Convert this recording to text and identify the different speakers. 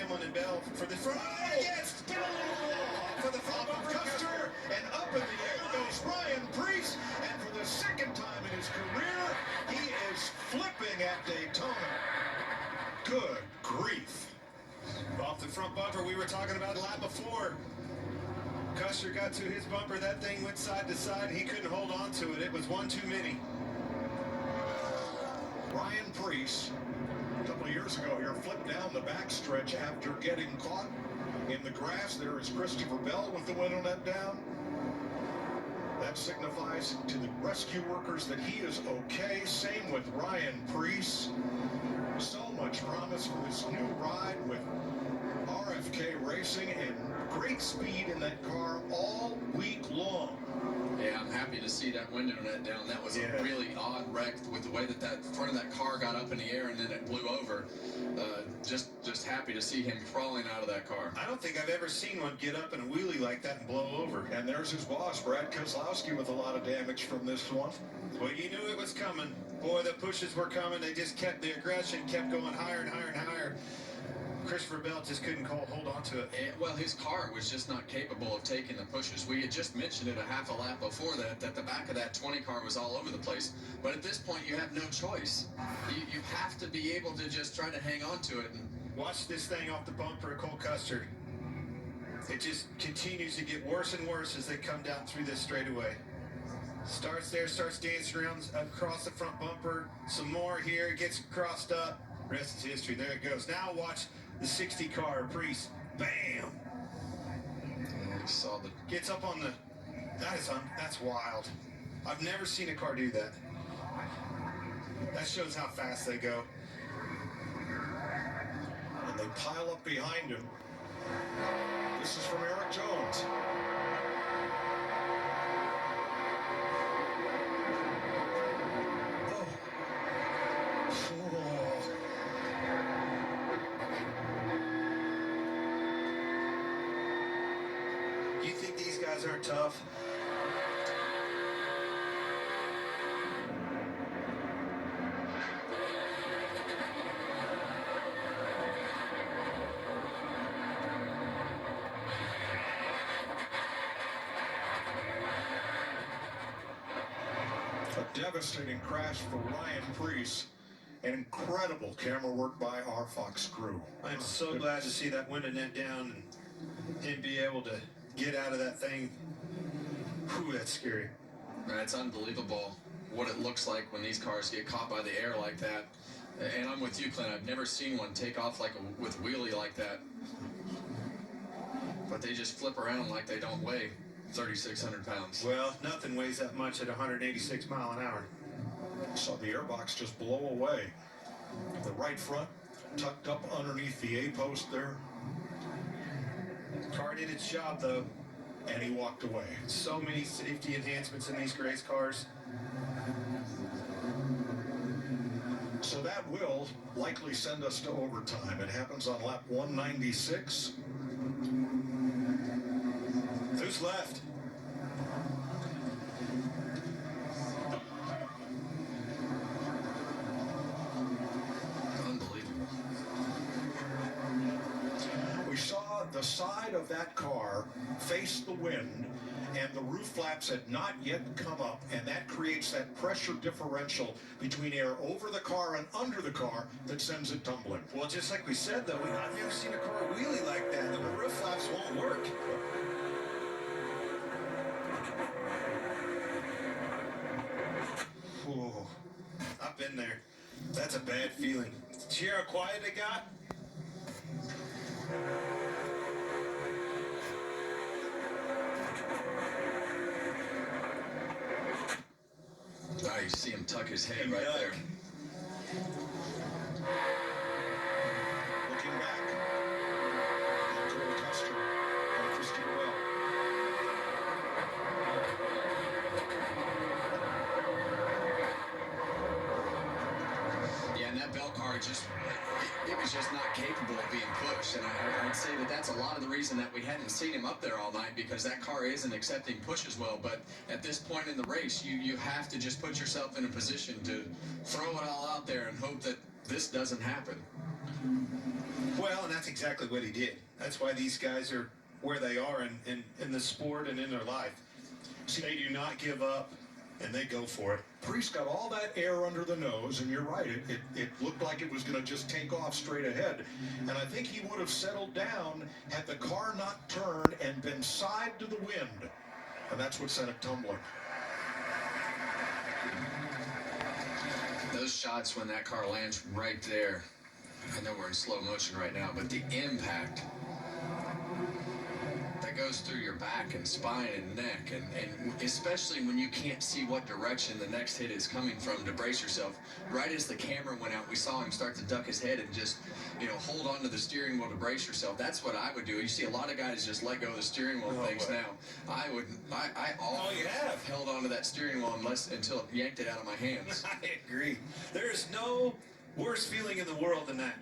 Speaker 1: Hamlin and Bell for the front. Yes! For the front of Custer, and up in the air goes Ryan Preece, and for the second time in his career, he is flipping at Daytona. Good grief. Off the front bumper, we were talking about a lap before. Custer got to his bumper, that thing went side to side, he couldn't hold on to it. It was one too many. Ryan Preece, a couple of years ago here, flipped down the backstretch after getting caught in the grass. There is Christopher Bell with the window net down. That signifies to the rescue workers that he is okay. Same with Ryan Preece. So much promise for this new ride with RFK Racing, and great speed in that car all week long.
Speaker 2: Yeah, I'm happy to see that window net down. That was a really odd wreck with the way that that front of that car got up in the air and then it blew over. Just happy to see him crawling out of that car.
Speaker 1: I don't think I've ever seen one get up in a wheelie like that and blow over. And there's his boss, Brad Keselowski, with a lot of damage from this one. Well, you knew it was coming. Boy, the pushes were coming. They just kept, the aggression kept going higher and higher and higher. Christopher Bell just couldn't hold on to it.
Speaker 2: Well, his car was just not capable of taking the pushes. We had just mentioned it a half a lap before that the back of that 20 car was all over the place. But at this point, you have no choice. You have to be able to just try to hang on to it. And
Speaker 1: watch this thing off the bumper of Cole Custer. It just continues to get worse and worse as they come down through this straightaway. Starts there, starts dancing around across the front bumper. Some more here, gets crossed up. Rest is history. There it goes. Now watch the 60 car, Preece. Bam!
Speaker 2: Yeah, saw the...
Speaker 1: Gets up on the... That's wild. I've never seen a car do that. That shows how fast they go. And they pile up behind him. This is from Eric Jones. Are tough. A devastating crash for Ryan Preece. An incredible camera work by our Fox crew. I'm so glad to see that window net down and him be able to get out of that thing. Whew, that's scary.
Speaker 2: It's unbelievable what it looks like when these cars get caught by the air like that. And I'm with you, Clint. I've never seen one take off with wheelie like that. But they just flip around like they don't weigh 3,600 pounds.
Speaker 1: Well, nothing weighs that much at 186 mile an hour. Saw the airbox just blow away. The right front tucked up underneath the A-post there. Car did its job, though, and he walked away. So many safety enhancements in these race cars. So that will likely send us to overtime. It happens on lap 196. Who's left? We saw the side of that car face the wind, and the roof flaps had not yet come up, and that creates that pressure differential between air over the car and under the car that sends it tumbling. Well, just like we said, though, I've never seen a car wheelie like that. The roof flaps won't work. Whew. I've been there. That's a bad feeling. See how quiet they got?
Speaker 2: Oh, you see him tuck his head right there.
Speaker 1: Looking back. Cole Custer and Christopher Bell.
Speaker 2: Yeah, and that Bell car just... It was just not capable of being pushed, and I'd say that that's a lot of the reason that we hadn't seen him up there all night, because that car isn't accepting push as well. But at this point in the race, you have to just put yourself in a position to throw it all out there and hope that this doesn't happen.
Speaker 3: Well, and that's exactly what he did. That's why these guys are where they are in the sport and in their life. See, they do not give up, and they go for it.
Speaker 1: Preece got all that air under the nose, and you're right, it looked like it was going to just take off straight ahead. And I think he would have settled down had the car not turned and been side to the wind. And that's what sent it tumbling.
Speaker 2: Those shots when that car lands right there, I know we're in slow motion right now, but the impact that goes through your back and spine and neck, and especially when you can't see what direction the next hit is coming from to brace yourself. Right as the camera went out, we saw him start to duck his head and just, hold on to the steering wheel to brace yourself. That's what I would do. You see a lot of guys just let go of the steering wheel things now. I wouldn't. I always have held on to that steering wheel until it yanked it out of my hands.
Speaker 3: I agree. There is no worse feeling in the world than that.